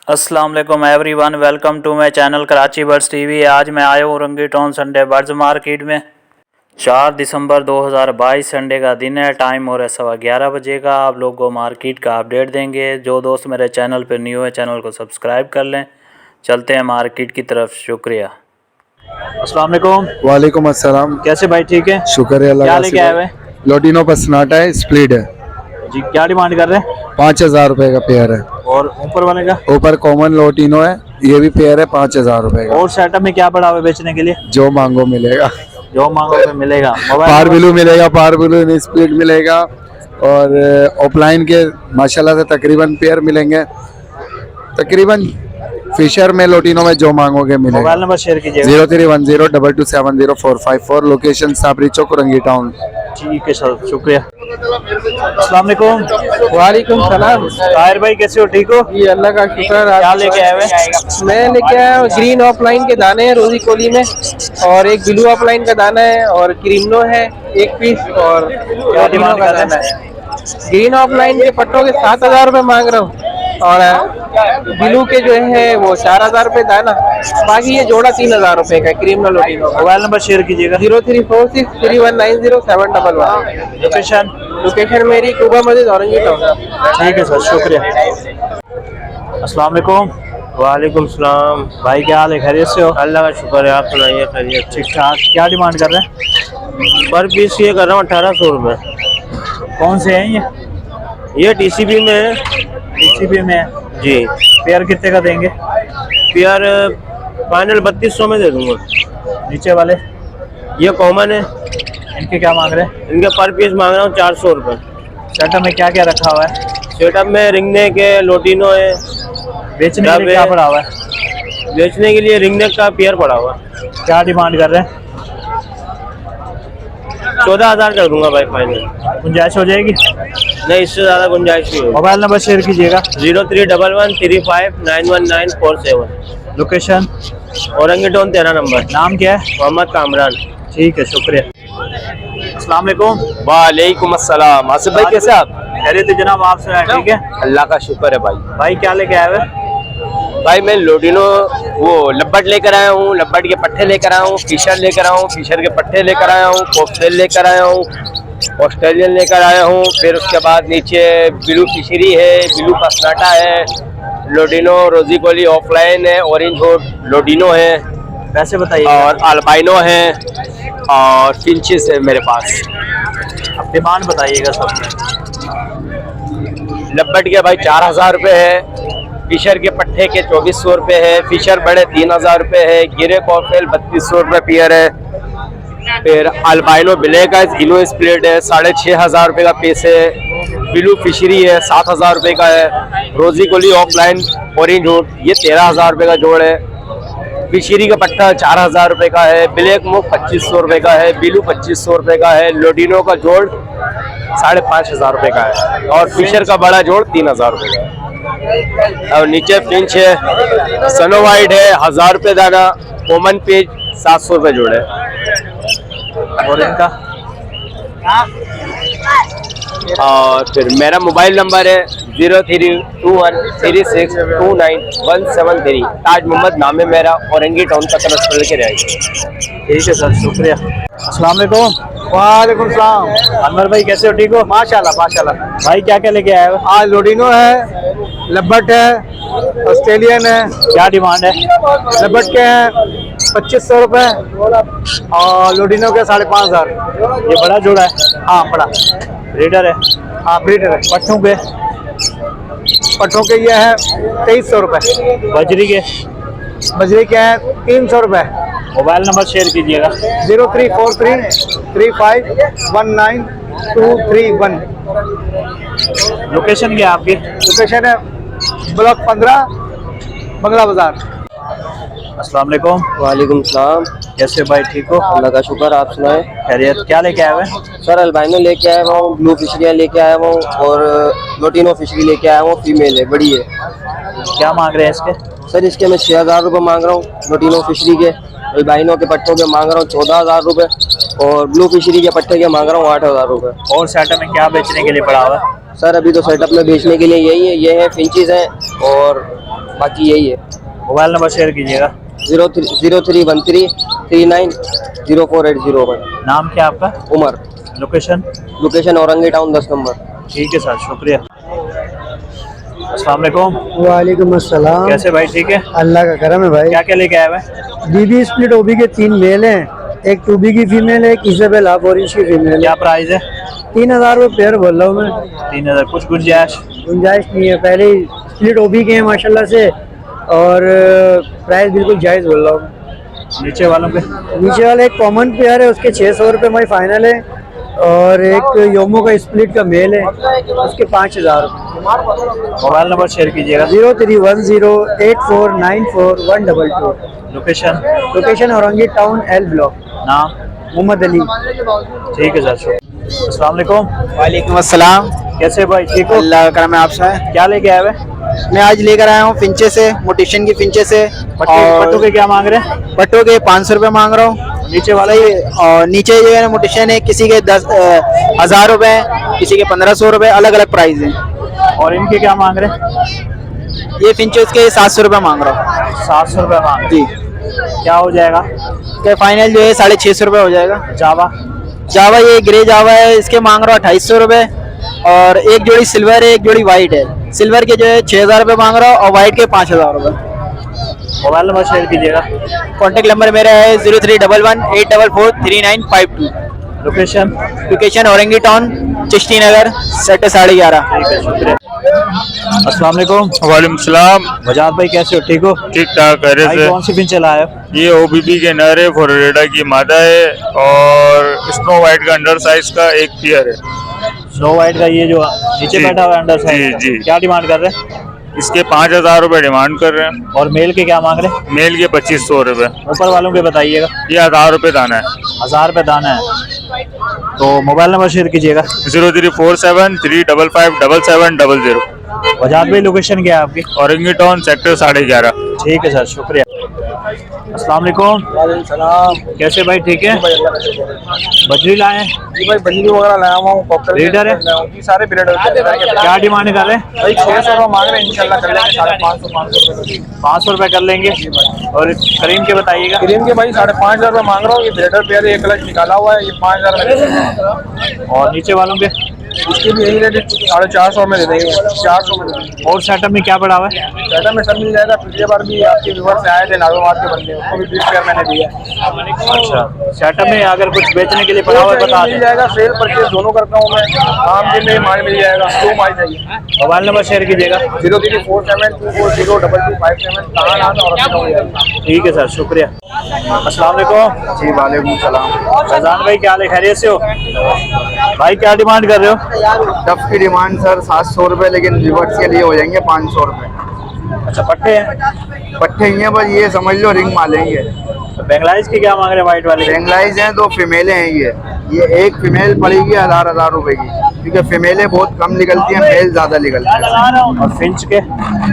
अस्सलाम वालेकुम everyone, welcome to my channel Karachi birds TV. आज मैं आया हूँ रंगी टाउन संडे बर्ड्स मार्केट में। 4 दिसंबर 2022 संडे का दिन है। टाइम हो रहा है 11:15 बजे का। आप लोग को मार्केट का अपडेट देंगे। जो दोस्त मेरे चैनल पर न्यू है चैनल को सब्सक्राइब कर लें। चलते हैं मार्केट की तरफ। शुक्रिया। अस्सलाम वालेकुम। वालेकुम अस्सलाम। कैसे भाई, ठीक है? शुक्र है अल्लाह का। क्या लेके आए हुए? लोटिनो पसनाटा है, स्प्लिट है जी। क्या डिमांड कर रहे हैं? 5000 रुपए का पेयर है। और ऊपर वाले का? ऊपर कॉमन लोटिनो है, ये भी पेयर है 5000 रुपए का। और सेटअप में क्या पड़ा हुआ है बेचने के लिए? जो मांगो मिलेगा, जो मांगो पे मिलेगा। पार ब्लू मिलेगा, पार ब्लू स्प्लिट मिलेगा। और ऑफलाइन के माशाल्लाह से तकरीबन पेयर मिलेंगे। तकरीबन फिशर में लोटिनो में जो मांगोगे मिलेगा। मोबाइल नंबर शेयर कीजिएगा। 031022700454। लोकेशन साबरी चौक, रंगी टाउन। ठीक है सर, शुक्रिया। अस्सलाम वालेकुम। वालेकुम सलाम। ताहिर भाई कैसे हो, ठीक हो? जी अल्लाह का शुक्र। क्या लेके आए हुए? मैं लेके आया हूँ ग्रीन ऑफलाइन के दाने हैं रोजी कोली में, और एक ब्लू ऑफलाइन का दाना है, और क्रीमनो है 1 पीस, और लोटिनो का दाना है। ग्रीन ऑफलाइन के पट्टों के 7000 रुपये मांग रहा हूँ, और ब्लू के जो है वो 4000 रुपये दाना। बाकी ये जोड़ा 3000 रुपये का क्रीमनो लोटिनो। मोबाइल नंबर शेयर कीजिएगा। 034631907111। लोकेशन? लोकेशन मेरी कुबा मस्जिद औरंगी टाउन। ठीक है सर, शुक्रिया। अस्सलाम वालेकुम। वालेकुम सलाम। भाई क्या हाल है, खैरियत से हो? अल्लाह का शुक्र है, आप सुनाइए खैरियत? ठीक ठाक। क्या डिमांड कर रहे हैं? पर पीस ये कर रहा हूँ 1800 रुपये। कौन से हैं ये टीसीबी में है। टीसीबी में है जी। पेयर कितने का देंगे? पेयर फाइनल 3200 में दे दूँगा। नीचे वाले? ये कॉमन है, इनके क्या मांग रहे हैं? इनके पर पीस मांग रहा हूँ 400 रुपये। सेटअप में क्या क्या रखा हुआ है? सेटअप में रिंगनेक है, लोटिनो है। बेचने के लिए क्या पड़ा हुआ है? बेचने के लिए रिंगनेक का पेयर पड़ा हुआ है। क्या डिमांड कर रहे हैं? 14000 कर दूंगा भाई फाइनल। गुंजाइश हो जाएगी? नहीं, इससे ज़्यादा गुंजाइश नहीं होगी। मोबाइल नंबर शेयर कीजिएगा। 0311359947। लोकेशन? Orangi town 13 number. नाम क्या है? मोहम्मद कामरान। ठीक है, शुक्रिया। अस्सलाम वालेकुम। वालेकुम अस्सलाम। आसिफ भाई कैसे आप? खैरियत है जनाब, आप सुनाए? ठीक है अल्लाह का शुक्र है भाई। भाई क्या लेके आए हुए? भाई मैं लोटिनो वो लब्बट लेकर आया हूँ, लब्बट के पट्टे लेकर आया हूँ, फिशर लेकर आया हूँ, फिशर के पट्टे लेकर आया हूँ, कोस्टल लेकर आया हूँ, ऑस्ट्रेलियन लेकर आया हूँ। फिर उसके बाद नीचे ब्लू फिशरी है, ब्लू पसनाटा है, लोटिनो रोजी कोली ऑफलाइन है, ऑरेंज हुड लोटिनो है, पैसे बताइए। और अल्बाइनो है, और फिंचेस है मेरे पास। अब डिमांड बताइएगा सब। लब्बट के भाई 4000 रुपये है, फिशर के पट्टे के 2400 रुपये है, फिशर बड़े 3000 रुपये है, गिरे कॉफेल 3200 रुपये पेयर है। फिर अल्बाइनो ब्लैक है, इनो स्प्लिट है 6500 रुपये का पीस है। ब्लू फिशरी है 7000 रुपये का है। रोजी कोली ऑफलाइन ऑरेंज हुड ये 13000 रुपये का जोड़ है। फिशरी का पट्टा 4000 रुपये का है। ब्लैक मुख 2500 रुपये का है। ब्लू 2500 रुपये का है। लोटिनो का जोड़ 5500 रुपये का है, और फिशर का बड़ा जोड़ 3000 रुपये का है। और नीचे फिंच है, सनो वाइट है 1000 रुपये दाना, कॉमन पेज 700 रुपये जोड़ है। और इनका? और फिर मेरा मोबाइल नंबर है 0321362917 ताज मोहम्मद नाम है मेरा, औरंगी टाउन का तरफ के रहेगा। ठीक है सर, शुक्रिया। अस्सलाम वालेकुम। वालेकुम सलाम। अनवर भाई कैसे हो, ठीक हो? माशाल्लाह माशाल्लाह। भाई क्या क्या लेके आए हो? आज लोटिनो है, लब्बट है, ऑस्ट्रेलियन है। क्या डिमांड है? लब्बट के हैं 2500 रुपये, और लोटिनो के 5500। ये बड़ा जोड़ा है? हाँ बड़ा। ब्रीडर है? हाँ ब्रीडर है। पट्टों पे? पट्टों के ये है 2300 रुपये। बजरी के? बजरी के हैं 300 रुपये। मोबाइल नंबर शेयर कीजिएगा। 034335192231। लोकेशन क्या है आपकी? लोकेशन है ब्लॉक 15 बंगला बाजार। अस्सलाम वालेकुम। वालेकुम सलाम। कैसे भाई, ठीक हो? अल्लाह का शुक्र, आप सुनाए? खैरियत। क्या लेके आए हुए? सर अल्बाइनो लेके आया हूँ, ब्लू फिशरियाँ लेके आया हूँ, और लोटिनो फिशरी लेके आया हूँ। फीमेल है, बड़ी है। क्या मांग रहे हैं इसके? सर इसके मैं 6000 रुपये मांग रहा हूँ लोटिनो फिशरी के। अल्बाइनो के पट्टों के मांग रहा हूँ 14000 रुपये, और ब्लू फिशरी के पट्टे के मांग रहा हूँ 8000 रुपये। और सेटअप में क्या बेचने के लिए पड़ा हुआ है? सर अभी तो सेटअप में बेचने के लिए यही है, ये है फिंचेस हैं, और बाकी यही है। मोबाइल नंबर शेयर कीजिएगा। 0313 नाम क्या आपका? उमर। Location? Location Orangi town 10 number. ठीक है सर, शुक्रिया। अस्सलाम वालेकुम। वालेकुम अस्सलाम। कैसे भाई, ठीक है? अल्लाह का करम है भाई। क्या क्या लेके आए हुए? बीबी स्प्लिट ओबी के 3 मेल हैं, एक टूबी की फीमेल है, एक इजाबेल हाफ ऑरेंज की फीमेल क्या है। प्राइस है? 3000 रुपये पेयर बोल रहा हूँ मैं। 3000। कुछ गुंजाइश? गुंजाइश नहीं है, पहले ही स्प्लिट ओबी के हैं माशाल्लाह से, और प्राइस बिल्कुल जायज़ बोल रहा हूँ। नीचे वालों पे? नीचे वाला एक कॉमन पेयर है, उसके 600 रुपये भाई फाइनल है, और एक योमो का स्प्लिट का मेल है, उसके 5000 रुपये। मोबाइल नंबर शेयर कीजिएगा। 031084941122। Location? Location Orangi town L block. नाम? मोहम्मद अली। ठीक है सर, शुक्रिया। अस्सलाम वालेकुम। वालेकुम अस्सलाम। कैसे भाई, ठीक हो? अल्लाह का करम है आपसे। क्या लेके आए हुए? मैं आज लेकर आया हूँ फिंचे से, मोटिशन की फिंचे से। पट्टों के क्या मांग रहे हैं? पट्टों के 500 रुपये मांग रहा हूँ। नीचे वाला? और नीचे जो है मोटिशन है, किसी के 10,000 रुपये, किसी के 1500 रुपये, अलग अलग प्राइस हैं। और इनके क्या मांग रहे हैं? ये फिंचे के 700 रुपये मांग रहा हूँ। 700 रुपये मांग रहे जी। हैं। क्या हो जाएगा? तो फाइनल जो है 650 रुपये हो जाएगा। जावा? जावा ये ग्रे जावा है, इसके मांग रहा हूँ 2800 रुपये, और एक जोड़ी सिल्वर है, एक जोड़ी वाइट है। सिल्वर के जो है 6000 रुपये मांग रहा हूँ, और वाइट के 5000 रुपये। मोबाइल नंबर शेयर कीजिएगा। कॉन्टेक्ट नंबर मेरा है 031184443952। Location? Location Orangi town, Chishti Nagar, sector 11.5। ठीक है, शुक्रिया। अस्सलाम वालेकुम। वालेकुम सलाम। वजाद भाई कैसे हो, ठीक हो? ठीक ठाक है भाई से। कौन सी फिंच लाए हो? ये ओबीबी के नर है, फ्लोरिडा की मादा है, और स्नो वाइट का अंडर साइज का एक पेयर है। स्नो वाइट का ये जो नीचे जी। बैठा हुआ है अंडर साइज जी, का, जी। क्या डिमांड कर रहे हैं? इसके 5000 रुपये डिमांड कर रहे हैं। और मेल के क्या मांग रहे हैं? मेल के 2500 रुपये। ऊपर वालों के बताइएगा। ये 1000 रुपये दाना है। 1000 रुपये दाना है। तो मोबाइल नंबर शेयर कीजिएगा। 0347355700। वजाद भाई लोकेशन क्या है आपकी? Orangi town sector 11.5। ठीक है सर, शुक्रिया। अस्सलाम वालेकुम। कैसे भाई, ठीक है? बजरी लाए हैं? जी भाई बजरी वगैरह लाया हुआ हूँ, ब्रीडर है? जी सारे ब्रीडर क्या डिमांड कर रहे हैं? भाई 600 रुपये मांग रहे हैं, इंशाल्लाह कर लेंगे 550 500 रुपये कर लेंगे। और करीम के बताइएगा। क्रीम के भाई 5500 रुपये मांग रहा हूँ। ये ब्रीडर पेयर एक कलर निकाला हुआ है, ये 5000 में। और नीचे वालों के? इसकी भी यही रेट 450 में दे देंगे, 400 में दे देंगे। और सेटअप में क्या पड़ा हुआ है? सेटअप में सब मिल जाएगा। पिछले बार भी आपके व्यूअर से आए थे नाजोमात के बंदे, उनको भी 20 पेयर मैंने दिया। अच्छा, सेटअप में अगर कुछ बेचने के लिए पड़ा हुआ है बता मिल दें। जाएगा, सेल परचेज दोनों करता हूँ मैं। आम के लिए माल मिल जाएगा, 2 माल चाहिए। मोबाइल नंबर शेयर कीजिएगा। 0347240257 कहाँ आना और हो जाएगा। ठीक है सर, शुक्रिया। अस्सलाम वालेकुम। जी वालेकुम सलाम। फैजान भाई क्या हाल है, खैरियत से हो? भाई क्या डिमांड कर रहे हो? टफ की डिमांड सर 700 रुपये, लेकिन रिवर्स के लिए हो जाएंगे 500 रुपये। अच्छा, पट्टे हैं? पट्टे ही हैं, बस ये समझ लो रिंग मालेंगे। तो बेंगलाइज की क्या मांग रहे हैं वाइट वाले? बेंगलाइज हैं, 2 फीमेलें हैं। ये एक फीमेल पड़ेगी 1000 रुपए की, क्योंकि फीमेलें बहुत कम निकलती हैं, मेल ज्यादा निकलते हैं। और फिंच के?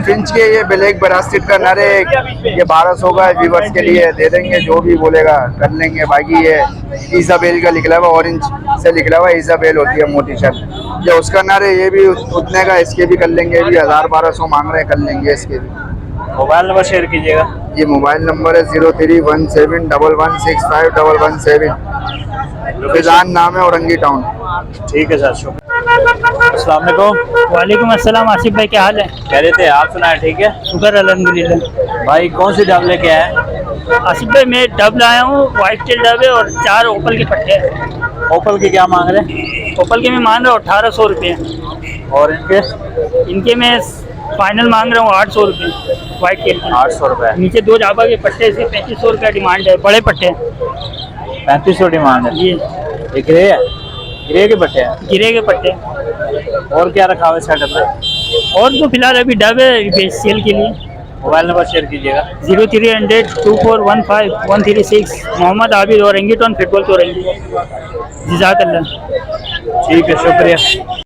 फिंच के ये ब्लैक बरास्टिट का नर है, ये 1200 का व्यूवर्स के लिए दे देंगे, जो भी बोलेगा कर लेंगे। बाकी ये इजाबेल का लिखला हुआ, ऑरेंज से लिखला हुआ इजाबेल होती है मोटी शर्ट, ये उसका नर है, ये भी उतने का, इसके भी कर लेंगे। ये भी 1000-1200 मांग रहे हैं, कर लेंगे इसके भी। मोबाइल नंबर शेयर कीजिएगा। ये मोबाइल नंबर है 0317116517। फिजान नाम है, औरंगी टाउन। ठीक है सर, शुक्रिया। अस्सलाम वालेकुम। वालेकुम अस्सलाम। आसिफ भाई क्या हाल है? कह रहे थे आप सुनाए, ठीक है? शुक्र अल्हम्दुलिल्लाह। भाई कौन सी डब लेके आए? आसिफ भाई मैं डब लाया हूँ, व्हाइट टेल डब है, और 4 ओपल के पट्टे हैं। ओपल के क्या मांग रहे हैं? ओपल के मैं मान रहा हूँ 1800 रुपये। और इनके? इनके मैं फाइनल मांग रहा हूँ 800 रुपये व्हाइट टेल के। 800 रुपये। नीचे 2 जाबा के पट्टे, इसके 3500 रुपये डिमांड है, बड़े पट्टे हैं 3500 डिमांड है। ये। ये ग्रे है? ग्रे के पट्टे हैं? गिरे के पट्टे। और क्या रखा हुआ है सेटअप में? और तो फिलहाल अभी डब है सेल के लिए। मोबाइल नंबर शेयर कीजिएगा। 0300241536। Mohammad Abid, Orangi town, football Orangi. जज़ाकल्लाह। ठीक है, शुक्रिया।